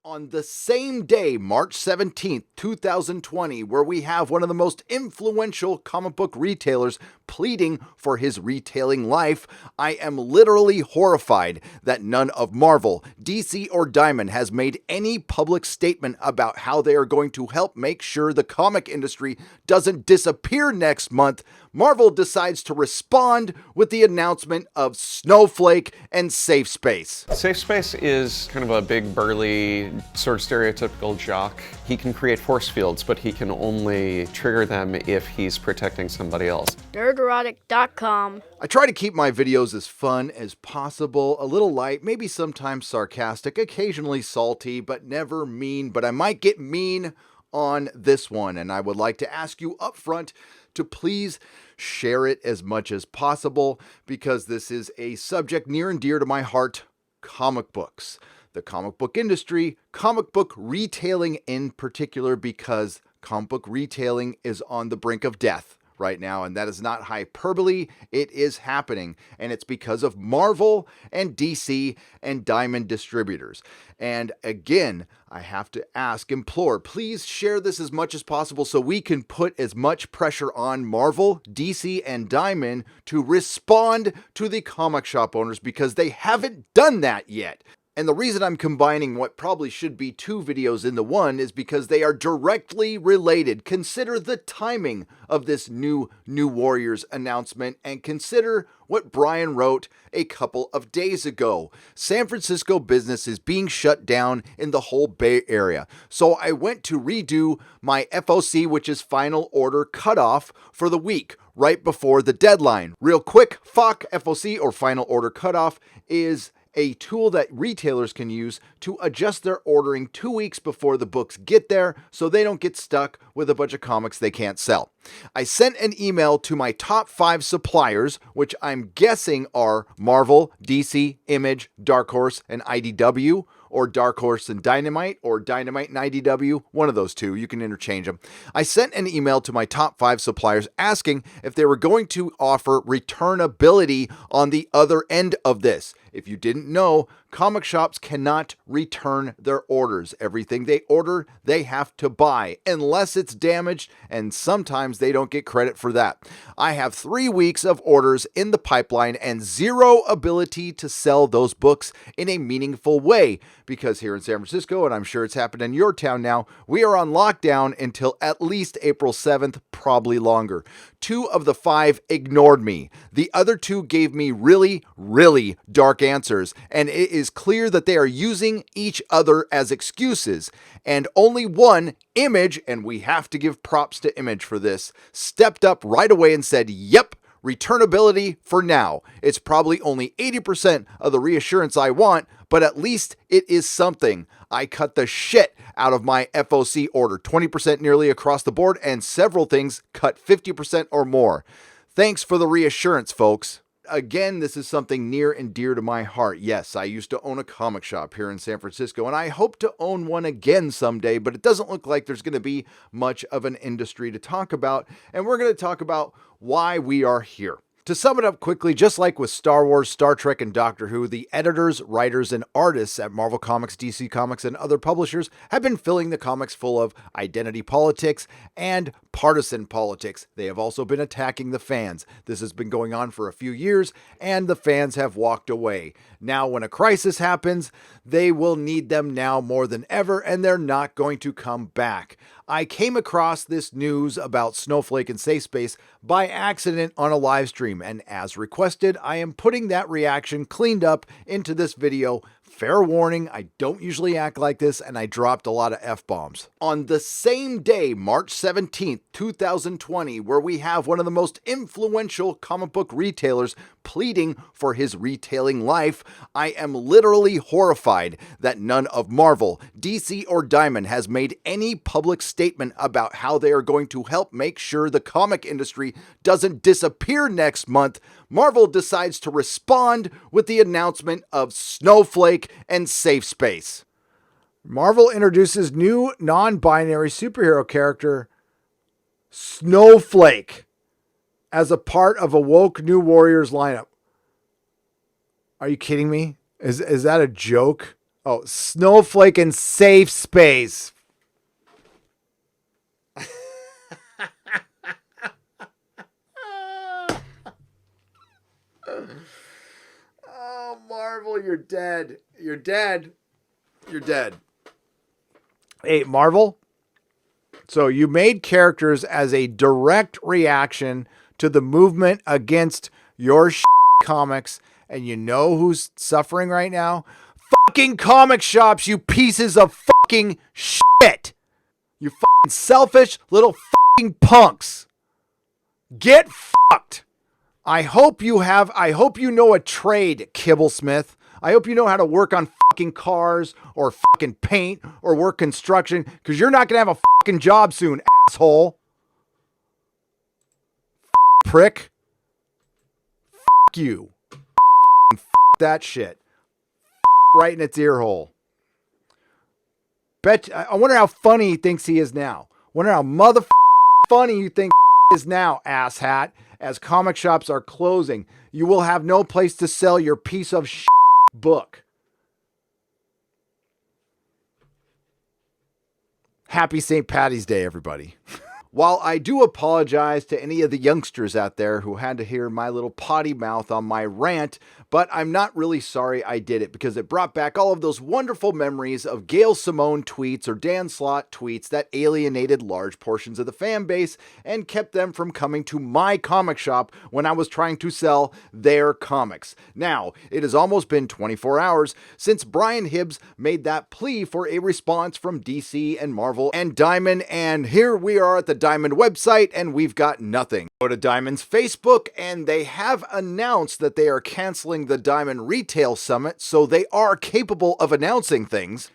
On the same day, March 17th, 2020, where we have one of the most influential comic book retailers pleading for his retailing life, I am literally horrified that none of Marvel, DC, or Diamond has made any public statement about how they are going to help make sure the comic industry doesn't disappear next month. Marvel decides to respond with the announcement of Snowflake and SafeSpace. SafeSpace is kind of a big, burly, sort of stereotypical jock. He can create force fields, but he can only trigger them if he's protecting somebody else. Nerdrotic.com. I try to keep my videos as fun as possible, a little light, maybe sometimes sarcastic, occasionally salty, but never mean. But I might get mean on this one, and I would like to ask you up front to please share it as much as possible, because this is a subject near and dear to my heart: comic books, the comic book industry, comic book retailing in particular, because comic book retailing is on the brink of death right now, and that is not hyperbole. It is happening, and it's because of Marvel and DC and Diamond Distributors. And again, I have to implore, please share this as much as possible so we can put as much pressure on Marvel, DC, and Diamond to respond to the comic shop owners, because they haven't done that yet. And the reason I'm combining what probably should be two videos into one is because they are directly related. Consider the timing of this new Warriors announcement, and consider what Brian wrote a couple of days ago. San Francisco business is being shut down in the whole Bay Area. So I went to redo my FOC, which is final order cutoff, for the week right before the deadline. Real quick, FOC, or final order cutoff, is a tool that retailers can use to adjust their ordering 2 weeks before the books get there, so they don't get stuck with a bunch of comics they can't sell. I sent an email to my top 5 suppliers, which I'm guessing are Marvel, DC, Image, Dark Horse, and IDW, or Dark Horse and Dynamite, or Dynamite and IDW, one of those two. You can interchange them. I sent an email to my top 5 suppliers asking if they were going to offer returnability on the other end of this. If you didn't know, comic shops cannot return their orders. Everything they order, they have to buy, unless it's damaged, and sometimes they don't get credit for that. I have 3 weeks of orders in the pipeline and zero ability to sell those books in a meaningful way, because here in San Francisco, and I'm sure it's happened in your town now, we are on lockdown until at least April 7th, probably longer. 2 of the 5 ignored me. The other 2 gave me really, really dark answers, and it is clear that they are using each other as excuses. And only one, Image, and we have to give props to Image for this, stepped up right away and said, yep, returnability for now. It's probably only 80% of the reassurance I want, but at least it is something. I cut the shit out of my FOC order, 20% nearly across the board, and several things cut 50% or more. Thanks for the reassurance, folks. Again, this is something near and dear to my heart. Yes, I used to own a comic shop here in San Francisco, and I hope to own one again someday, but it doesn't look like there's going to be much of an industry to talk about, and we're going to talk about why we are here. To sum it up quickly, just like with Star Wars, Star Trek, and Doctor Who, the editors, writers, and artists at Marvel Comics, DC Comics, and other publishers have been filling the comics full of identity politics and partisan politics. They have also been attacking the fans. This has been going on for a few years, and the fans have walked away. Now, when a crisis happens, they will need them now more than ever, and they're not going to come back. I came across this news about Snowflake and SafeSpace by accident on a live stream, and as requested, I am putting that reaction cleaned up into this video. Fair warning, I don't usually act like this, and I dropped a lot of F-bombs. On the same day, March 17th, 2020, where we have one of the most influential comic book retailers pleading for his retailing life, I am literally horrified that none of Marvel, DC, or Diamond has made any public statement about how they are going to help make sure the comic industry doesn't disappear next month. Marvel decides to respond with the announcement of Snowflake and SafeSpace. Marvel introduces new non-binary superhero character Snowflake as a part of a woke New Warriors lineup. Are you kidding me? Is that a joke? Oh, Snowflake and SafeSpace. Oh, Marvel, you're dead. You're dead. You're dead. Hey, Marvel. So you made characters as a direct reaction to the movement against your comics, and you know who's suffering right now? Fucking comic shops, you pieces of fucking shit. You fucking selfish little fucking punks. Get fucked. I hope you know a trade, Kibblesmith. I hope you know how to work on fucking cars or fucking paint or work construction, because you're not going to have a fucking job soon, asshole. Prick. Fuck you. Fuck that shit. Right in its ear hole. I wonder how funny he thinks he is now. Wonder how funny you think is now, asshat. As comic shops are closing, you will have no place to sell your piece of book. Happy St. Patty's Day, everybody. While I do apologize to any of the youngsters out there who had to hear my little potty mouth on my rant, but I'm not really sorry I did it, because it brought back all of those wonderful memories of Gail Simone tweets or Dan Slott tweets that alienated large portions of the fan base and kept them from coming to my comic shop when I was trying to sell their comics. Now, it has almost been 24 hours since Brian Hibbs made that plea for a response from DC and Marvel and Diamond, and here we are at the Diamond website and we've got nothing. Go to Diamond's Facebook and they have announced that they are canceling the Diamond Retail Summit, so they are capable of announcing things.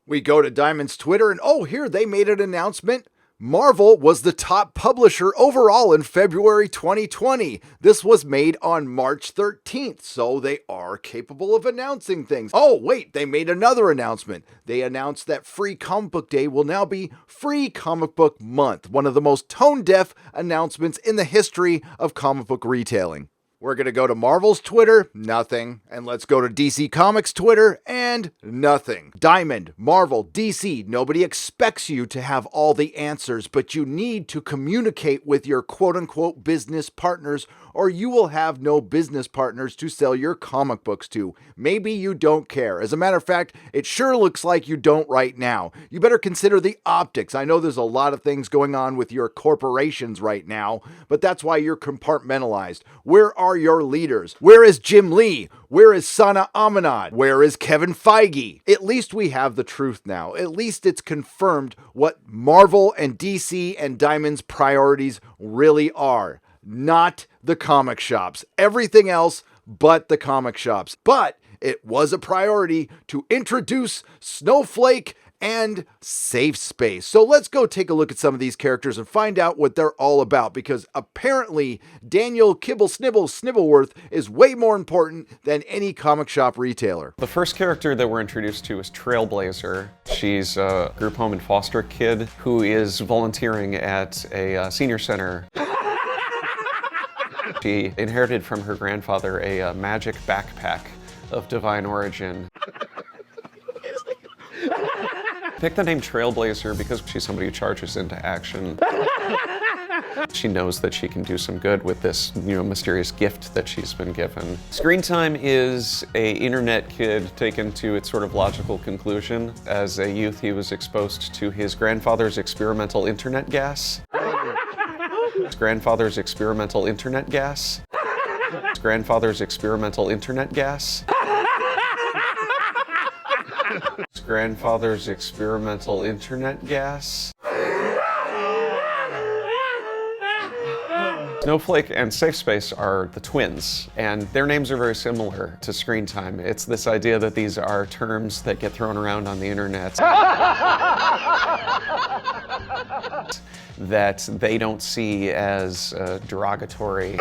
We go to Diamond's Twitter and here they made an announcement. Marvel was the top publisher overall in February 2020. This was made on March 13th, so they are capable of announcing things. Oh, wait, they made another announcement. They announced that Free Comic Book Day will now be Free Comic Book Month, one of the most tone-deaf announcements in the history of comic book retailing. We're going to go to Marvel's Twitter, nothing. And let's go to DC Comics Twitter, and nothing. Diamond, Marvel, DC, nobody expects you to have all the answers, but you need to communicate with your quote-unquote business partners, or you will have no business partners to sell your comic books to. Maybe you don't care. As a matter of fact, it sure looks like you don't right now. You better consider the optics. I know there's a lot of things going on with your corporations right now, but that's why you're compartmentalized. Where are your leaders? Where is Jim Lee? Where is Sana Amanat? Where is Kevin Feige? At least we have the truth now. At least it's confirmed what Marvel and DC and Diamond's priorities really are. Not the comic shops. Everything else but the comic shops. But it was a priority to introduce Snowflake and SafeSpace. So let's go take a look at some of these characters and find out what they're all about, because apparently Daniel Kibble Snibble Snibbleworth is way more important than any comic shop retailer. The first character that we're introduced to is Trailblazer. She's a group home and foster kid who is volunteering at a senior center. She inherited from her grandfather a magic backpack of divine origin. Pick the name Trailblazer because she's somebody who charges into action. She knows that she can do some good with this, mysterious gift that she's been given. Screen time is a internet kid taken to its sort of logical conclusion. As a youth, he was exposed to his grandfather's experimental internet gas. His grandfather's experimental internet gas. His grandfather's experimental internet gas. His grandfather's experimental internet gas. Snowflake and SafeSpace are the twins, and their names are very similar to screen time. It's this idea that these are terms that get thrown around on the internet that they don't see as derogatory.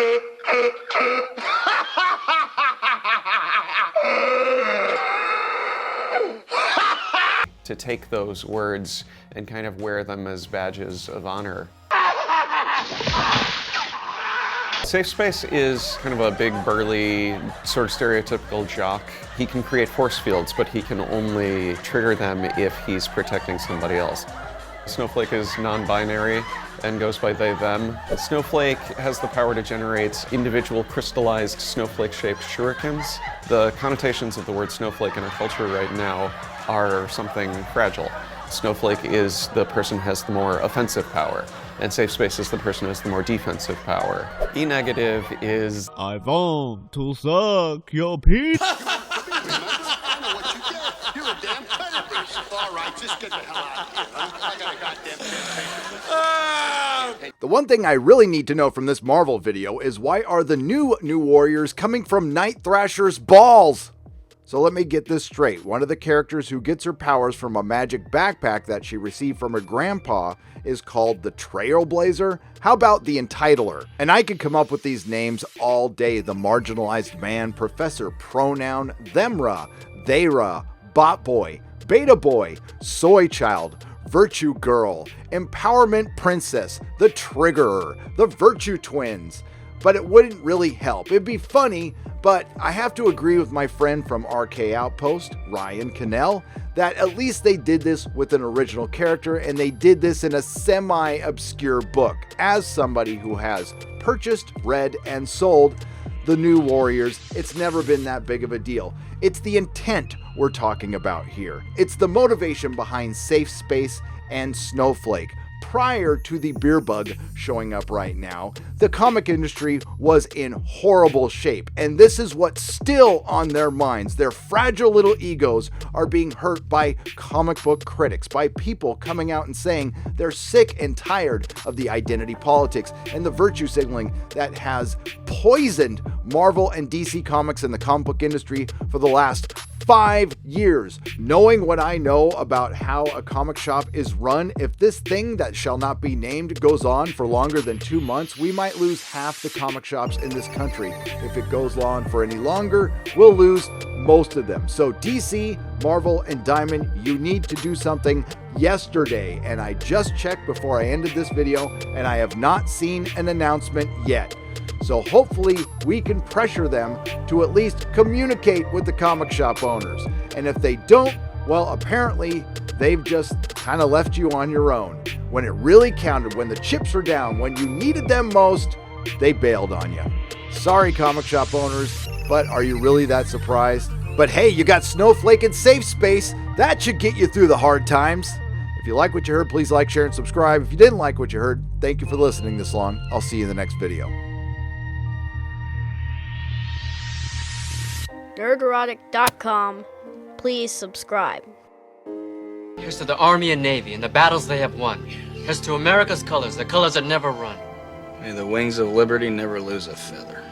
To take those words and kind of wear them as badges of honor. SafeSpace is kind of a big, burly, sort of stereotypical jock. He can create force fields, but he can only trigger them if he's protecting somebody else. Snowflake is non-binary and goes by they, them. Snowflake has the power to generate individual crystallized snowflake-shaped shurikens. The connotations of the word snowflake in our culture right now are something fragile. Snowflake is the person who has the more offensive power, and SafeSpace is the person who has the more defensive power. E negative is I want to suck your peach. I know what you get. You're a damn terrorist. All right, just get the hell out of here. Huh? I got a goddamn thing. The one thing I really need to know from this Marvel video is why are the new Warriors coming from Night Thrasher's balls? So let me get this straight. One of the characters who gets her powers from a magic backpack that she received from her grandpa is called the Trailblazer. How about the Entitler? And I could come up with these names all day. The Marginalized Man, Professor Pronoun, Themra, Theyra, Bot Boy, Beta Boy, Soy Child, Virtue Girl, Empowerment Princess, the Triggerer, the Virtue Twins. But it wouldn't really help. It'd be funny, but I have to agree with my friend from RK Outpost, Ryan Cannell, that at least they did this with an original character and they did this in a semi-obscure book. As somebody who has purchased, read, and sold the New Warriors, it's never been that big of a deal. It's the intent we're talking about here. It's the motivation behind SafeSpace and Snowflake. Prior to the beer bug showing up right now, the comic industry was in horrible shape, and this is what's still on their minds. Their fragile little egos are being hurt by comic book critics, by people coming out and saying they're sick and tired of the identity politics and the virtue signaling that has poisoned Marvel and DC Comics and the comic book industry for the last 5 years. Knowing what I know about how a comic shop is run, if this thing that shall not be named goes on for longer than 2 months, we might lose half the comic shops in this country. If it goes on for any longer, we'll lose most of them. So DC, Marvel, and Diamond, you need to do something yesterday. And I just checked before I ended this video, and I have not seen an announcement yet. So hopefully we can pressure them to at least communicate with the comic shop owners. And if they don't, well, apparently they've just kind of left you on your own. When it really counted, when the chips were down, when you needed them most, they bailed on you. Sorry, comic shop owners, but are you really that surprised? But hey, you got Snowflake and SafeSpace. That should get you through the hard times. If you like what you heard, please like, share, and subscribe. If you didn't like what you heard, thank you for listening this long. I'll see you in the next video. Nerdrotic.com. Please subscribe. Here's to the Army and Navy and the battles they have won. Here's to America's colors, the colors that never run. May the wings of liberty never lose a feather.